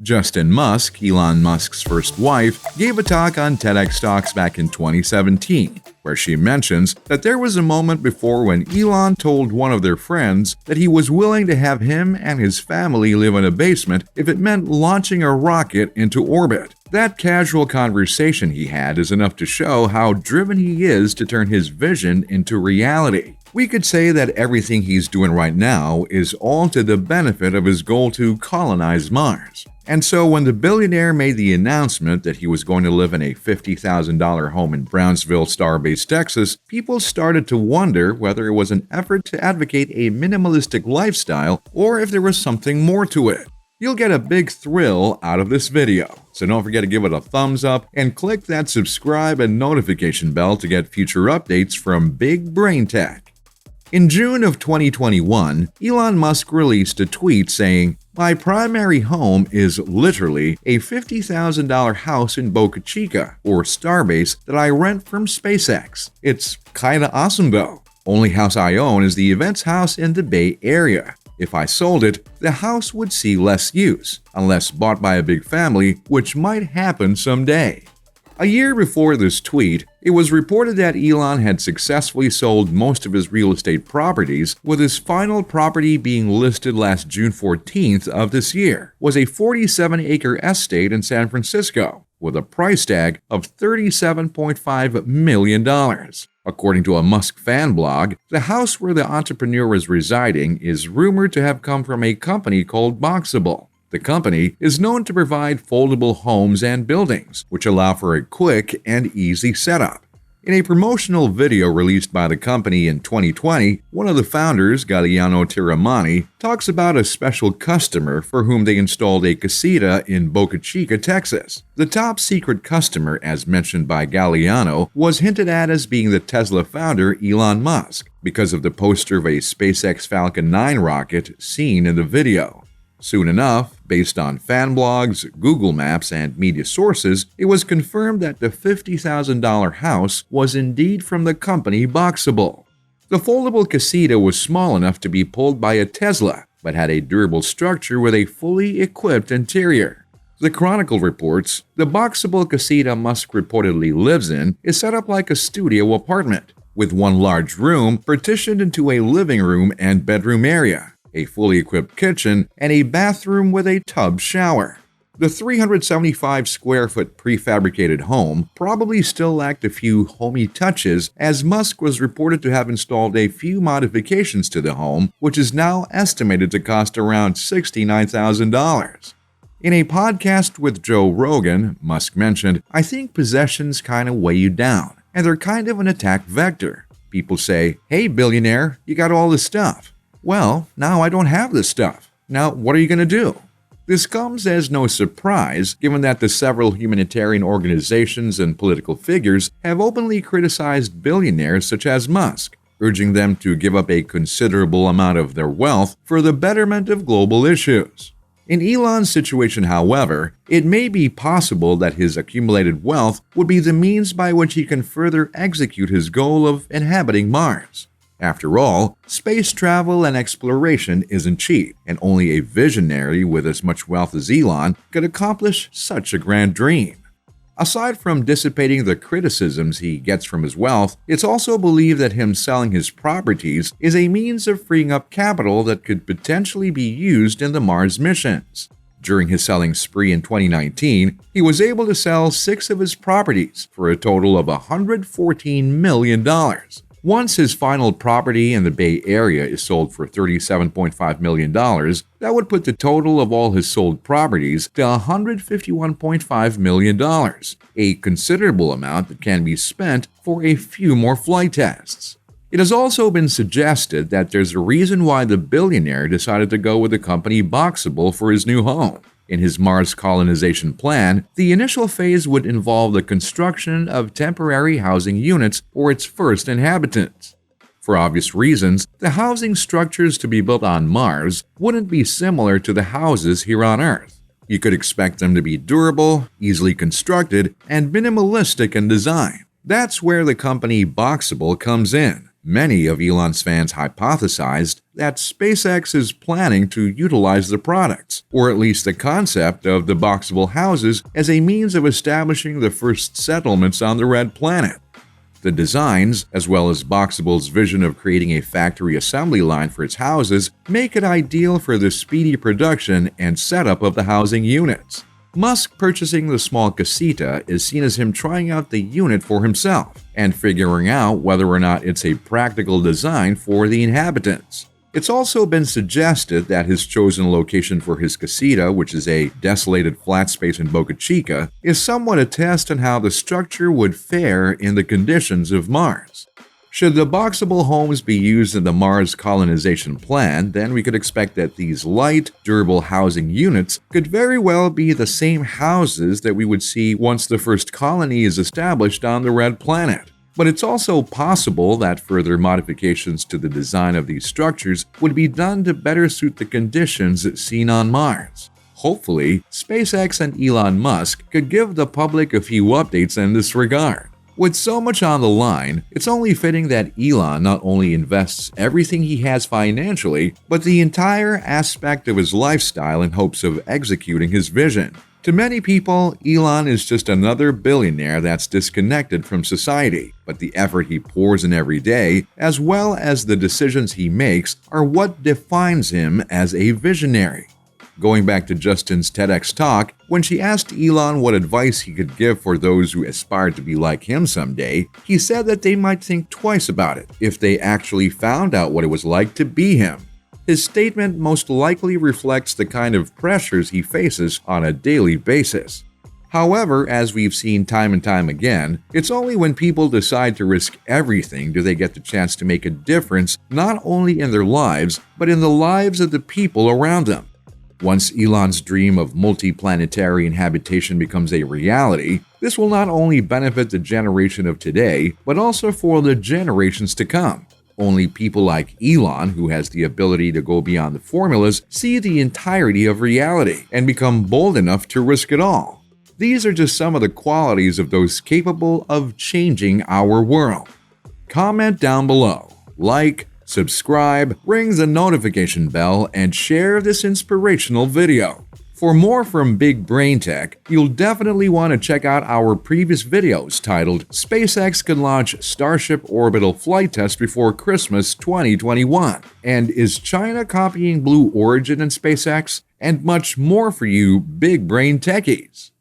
Justin Musk, Elon Musk's first wife, gave a talk on TEDx Talks back in 2017, where she mentions that there was a moment before when Elon told one of their friends that he was willing to have him and his family live in a basement if it meant launching a rocket into orbit. That casual conversation he had is enough to show how driven he is to turn his vision into reality. We could say that everything he's doing right now is all to the benefit of his goal to colonize Mars. And so when the billionaire made the announcement that he was going to live in a $50,000 home in Brownsville Starbase, Texas, people started to wonder whether it was an effort to advocate a minimalistic lifestyle or if there was something more to it. You'll get a big thrill out of this video, so don't forget to give it a thumbs up and click that subscribe and notification bell to get future updates from Big Brain Tech. In June of 2021, Elon Musk released a tweet saying, "My primary home is literally a $50,000 house in Boca Chica, or Starbase, that I rent from SpaceX. It's kinda awesome though. Only house I own is the events house in the Bay Area. If I sold it, the house would see less use, unless bought by a big family, which might happen someday." A year before this tweet, it was reported that Elon had successfully sold most of his real estate properties, with his final property being listed last June 14th of this year, was a 47-acre estate in San Francisco, with a price tag of $37.5 million. According to a Musk fan blog, the house where the entrepreneur is residing is rumored to have come from a company called Boxable. The company is known to provide foldable homes and buildings, which allow for a quick and easy setup. In a promotional video released by the company in 2020, one of the founders, Galliano Tiramani, talks about a special customer for whom they installed a casita in Boca Chica, Texas. The top secret customer, as mentioned by Galliano, was hinted at as being the Tesla founder Elon Musk, because of the poster of a SpaceX Falcon 9 rocket seen in the video. Soon enough, based on fan blogs, Google Maps, and media sources, it was confirmed that the $50,000 house was indeed from the company Boxable. The foldable casita was small enough to be pulled by a Tesla, but had a durable structure with a fully equipped interior. The Chronicle reports, the Boxable casita Musk reportedly lives in is set up like a studio apartment, with one large room partitioned into a living room and bedroom area, a fully equipped kitchen, and a bathroom with a tub shower. The 375-square-foot prefabricated home probably still lacked a few homey touches, as Musk was reported to have installed a few modifications to the home, which is now estimated to cost around $69,000. In a podcast with Joe Rogan, Musk mentioned, "I think possessions kind of weigh you down, and they're kind of an attack vector. People say, 'Hey, billionaire, you got all this stuff.' Well, now I don't have this stuff. Now, what are you going to do?" This comes as no surprise, given that the several humanitarian organizations and political figures have openly criticized billionaires such as Musk, urging them to give up a considerable amount of their wealth for the betterment of global issues. In Elon's situation, however, it may be possible that his accumulated wealth would be the means by which he can further execute his goal of inhabiting Mars. After all, space travel and exploration isn't cheap, and only a visionary with as much wealth as Elon could accomplish such a grand dream. Aside from dissipating the criticisms he gets from his wealth, it's also believed that him selling his properties is a means of freeing up capital that could potentially be used in the Mars missions. During his selling spree in 2019, he was able to sell 6 of his properties for a total of $114 million. Once his final property in the Bay Area is sold for $37.5 million, that would put the total of all his sold properties to $151.5 million, a considerable amount that can be spent for a few more flight tests. It has also been suggested that there's a reason why the billionaire decided to go with the company Boxable for his new home. In his Mars colonization plan, the initial phase would involve the construction of temporary housing units for its first inhabitants. For obvious reasons, the housing structures to be built on Mars wouldn't be similar to the houses here on Earth. You could expect them to be durable, easily constructed, and minimalistic in design. That's where the company Boxable comes in. Many of Elon's fans hypothesized that SpaceX is planning to utilize the products, or at least the concept of the boxable houses, as a means of establishing the first settlements on the Red Planet. The designs, as well as Boxable's vision of creating a factory assembly line for its houses, make it ideal for the speedy production and setup of the housing units. Musk purchasing the small casita is seen as him trying out the unit for himself and figuring out whether or not it's a practical design for the inhabitants. It's also been suggested that his chosen location for his casita, which is a desolated flat space in Boca Chica, is somewhat a test on how the structure would fare in the conditions of Mars. Should the boxable homes be used in the Mars colonization plan, then we could expect that these light, durable housing units could very well be the same houses that we would see once the first colony is established on the Red Planet. But it's also possible that further modifications to the design of these structures would be done to better suit the conditions seen on Mars. Hopefully, SpaceX and Elon Musk could give the public a few updates in this regard. With so much on the line, it's only fitting that Elon not only invests everything he has financially, but the entire aspect of his lifestyle in hopes of executing his vision. To many people, Elon is just another billionaire that's disconnected from society, but the effort he pours in every day, as well as the decisions he makes, are what defines him as a visionary. Going back to Justin's TEDx talk, when she asked Elon what advice he could give for those who aspired to be like him someday, he said that they might think twice about it if they actually found out what it was like to be him. His statement most likely reflects the kind of pressures he faces on a daily basis. However, as we've seen time and time again, it's only when people decide to risk everything do they get the chance to make a difference not only in their lives, but in the lives of the people around them. Once Elon's dream of multi-planetary inhabitation becomes a reality, this will not only benefit the generation of today, but also for the generations to come. Only people like Elon, who has the ability to go beyond the formulas, see the entirety of reality and become bold enough to risk it all. These are just some of the qualities of those capable of changing our world. Comment down below, like, subscribe, ring the notification bell, and share this inspirational video. For more from Big Brain Tech, you'll definitely want to check out our previous videos titled SpaceX Can Launch Starship Orbital Flight Test Before Christmas 2021, and Is China Copying Blue Origin in SpaceX? And much more for you Big Brain Techies.